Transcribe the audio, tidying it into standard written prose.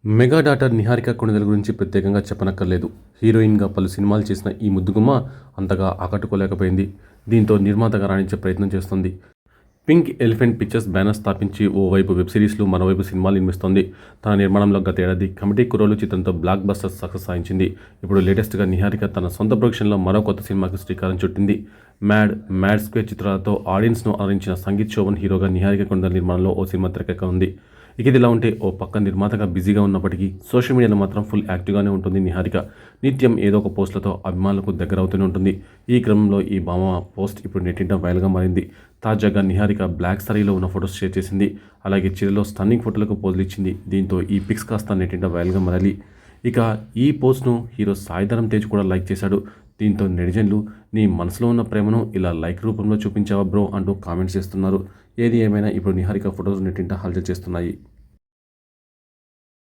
Mega daughter Niharika Konidela గురించి ప్రత్యేకంగా చెప్పనక్కర్లేదు. హీరోయిన్గా పలు సినిమాలు చేసిన ఈ ముద్దుగుమ్మ అంతగా ఆకట్టుకోలేకపోయింది. దీంతో నిర్మాతగా రాణించే ప్రయత్నం చేస్తోంది. పింక్ ఎలిఫెంట్ పిక్చర్స్ బ్యానర్ స్థాపించి ఓవైపు వెబ్ సిరీస్లు, మరోవైపు సినిమాలు నిర్మిస్తోంది. తన నిర్మాణంలో గత ఏడాది కమిటీ కుర్రోళ్ళు చిత్రంతో బ్లాక్ బస్టర్ సక్సెస్ సాధించింది. ఇప్పుడు లేటెస్ట్గా నిహారిక తన సొంత ప్రొడక్షన్లో మరో కొత్త సినిమాకి శ్రీకారం చుట్టింది. మ్యాడ్ స్క్వేర్ చిత్రాలతో ఆడియన్స్ను అలరించిన సంగీత్ శోభన్ హీరోగా నిహారిక కొణిదెల నిర్మాణంలో ఓ సినిమా తెరకెక్కనుంది. ఇక ఇదిలా ఉంటే ఓ పక్క నిర్మాతగా బిజీగా ఉన్నప్పటికీ సోషల్ మీడియాలో మాత్రం ఫుల్ యాక్టివ్గానే ఉంటుంది నిహారిక. నిత్యం ఏదో ఒక పోస్టులతో అభిమానులకు దగ్గరవుతూనే ఉంటుంది. ఈ క్రమంలో ఈ భామ పోస్ట్ ఇప్పుడు నెట్టింట వైరల్గా మారింది. తాజాగా నిహారిక బ్లాక్ సారీలో ఉన్న ఫొటోస్ షేర్ చేసింది. అలాగే చీరలో స్టన్నింగ్ ఫోటోలకు పోజులు ఇచ్చింది. దీంతో ఈ పిక్స్ కాస్త నెట్టింట వైరల్గా మారాలి. ఇక ఈ పోస్ట్ను హీరో సాయిధరమ్ తేజ్ కూడా లైక్ చేశాడు. దీంతో నెటిజన్లు నీ మనసులో ఉన్న ప్రేమను ఇలా లైక్ రూపంలో చూపించావా బ్రో అంటూ కామెంట్స్ చేస్తున్నారు. ఏది ఏమైనా ఇప్పుడు నిహారిక ఫొటోస్ నెట్టింట హల్చల్ చేస్తున్నాయి.